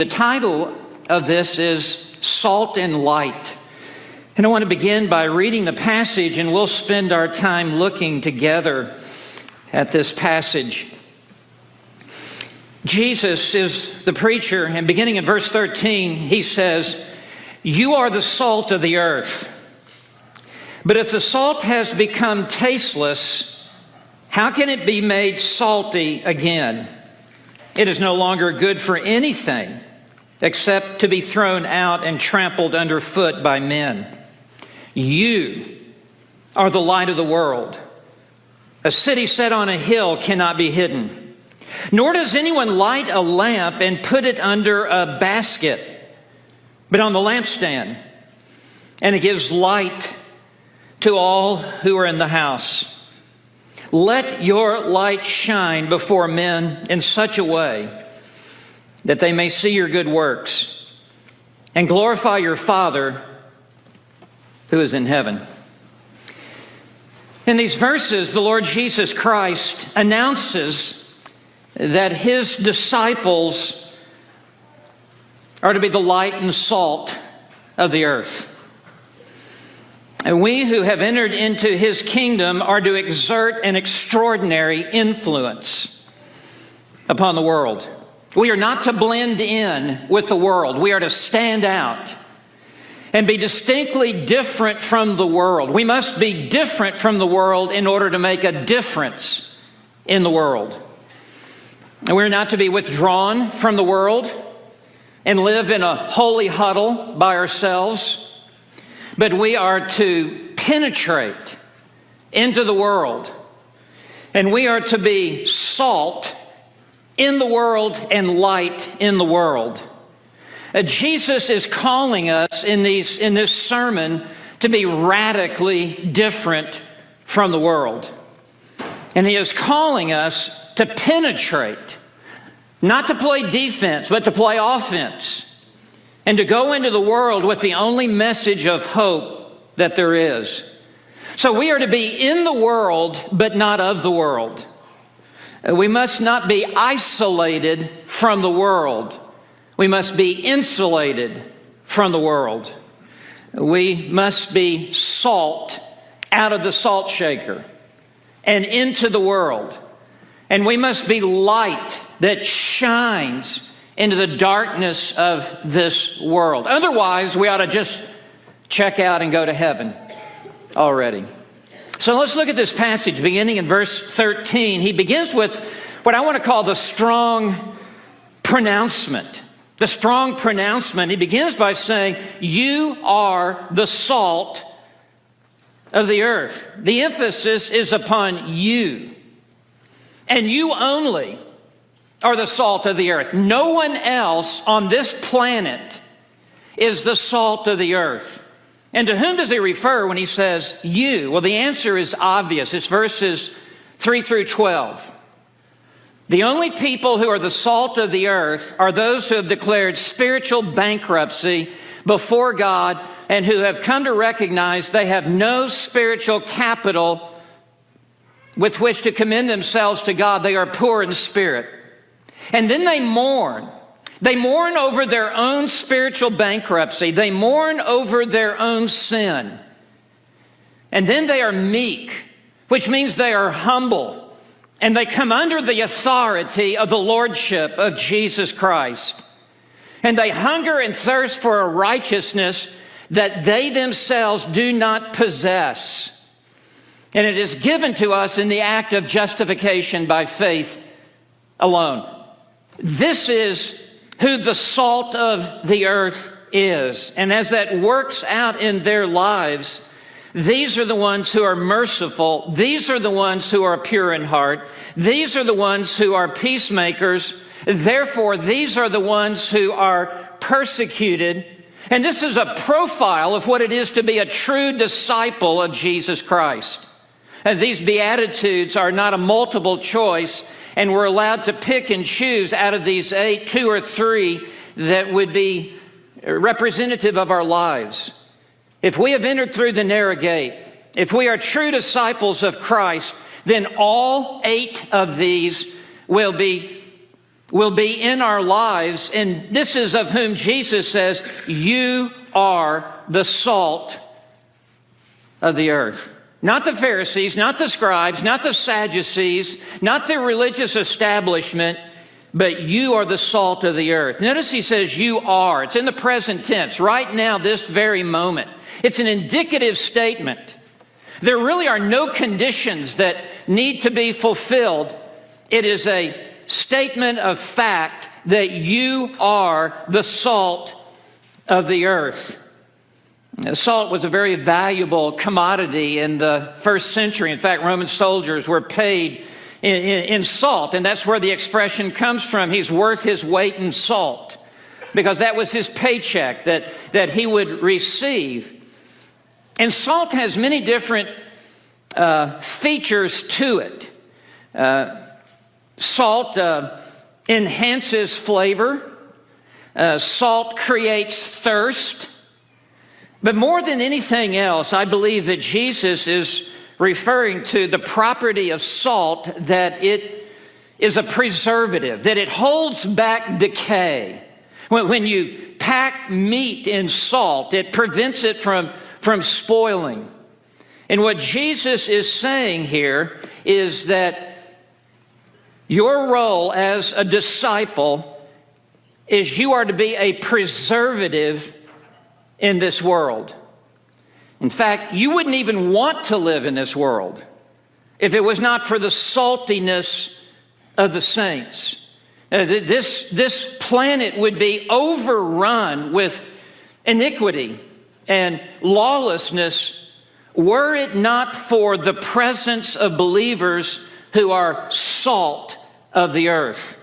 The title of this is Salt and Light. And I want to begin by reading the passage, and we'll spend our time looking together at this passage. Jesus is the preacher, and beginning in verse 13, he says, "You are the salt of the earth. But if the salt has become tasteless, how can it be made salty again? It is no longer good for anything except to be thrown out and trampled underfoot by men. You are the light of the world. A city set on a hill cannot be hidden. Nor does anyone light a lamp and put it under a basket, but on the lampstand, and it gives light to all who are in the house. Let your light shine before men in such a way that they may see your good works and glorify your Father who is in heaven." In these verses, the Lord Jesus Christ announces that his disciples are to be the light and salt of the earth. And we who have entered into his kingdom are to exert an extraordinary influence upon the world. We are not to blend in with the world. We are to stand out and be distinctly different from the world. We must be different from the world in order to make a difference in the world. And we're not to be withdrawn from the world and live in a holy huddle by ourselves, but we are to penetrate into the world, and we are to be salt in the world and light in the world. Jesus is calling us in this sermon to be radically different from the world. And he is calling us to penetrate, not to play defense, but to play offense, and to go into the world with the only message of hope that there is. So we are to be in the world, but not of the world. We must not be isolated from the world. We must be insulated from the world. We must be salt out of the salt shaker and into the world. And we must be light that shines into the darkness of this world. Otherwise, we ought to just check out and go to heaven already. So let's look at this passage beginning in verse 13. He begins with what I want to call the strong pronouncement. The strong pronouncement. He begins by saying, "You are the salt of the earth." The emphasis is upon you. And you only are the salt of the earth. No one else on this planet is the salt of the earth. And to whom does he refer when he says you? Well, the answer is obvious. It's verses 3 through 12. The only people who are the salt of the earth are those who have declared spiritual bankruptcy before God and who have come to recognize they have no spiritual capital with which to commend themselves to God. They are poor in spirit. And then they mourn. They mourn over their own spiritual bankruptcy. They mourn over their own sin. And then they are meek, which means they are humble. And they come under the authority of the lordship of Jesus Christ. And they hunger and thirst for a righteousness that they themselves do not possess. And it is given to us in the act of justification by faith alone. This is who the salt of the earth is. And as that works out in their lives, these are the ones who are merciful. These are the ones who are pure in heart. These are the ones who are peacemakers. Therefore, these are the ones who are persecuted. And this is a profile of what it is to be a true disciple of Jesus Christ. And these Beatitudes are not a multiple choice, and we're allowed to pick and choose out of these 8, 2 or 3 that would be representative of our lives. If we have entered through the narrow gate, if we are true disciples of Christ, then all 8 of these will be will be in our lives, and this is of whom Jesus says, you are the salt of the earth. Not the Pharisees, not the scribes, not the Sadducees, not the religious establishment, but you are the salt of the earth. Notice he says you are. It's in the present tense, right now, this very moment. It's an indicative statement. There really are no conditions that need to be fulfilled. It is a statement of fact that you are the salt of the earth. Salt was a very valuable commodity in the first century. In fact, Roman soldiers were paid in salt, and that's where the expression comes from. He's worth his weight in salt, because that was his paycheck that he would receive. And salt has many different features to it. Salt enhances flavor. Salt creates thirst. But more than anything else, I believe that Jesus is referring to the property of salt, that it is a preservative, that it holds back decay. When you pack meat in salt, it prevents it from spoiling. And what Jesus is saying here is that your role as a disciple is you are to be a preservative in this world. In fact, you wouldn't even want to live in this world if it was not for the saltiness of the saints. This planet would be overrun with iniquity and lawlessness were it not for the presence of believers who are salt of the earth.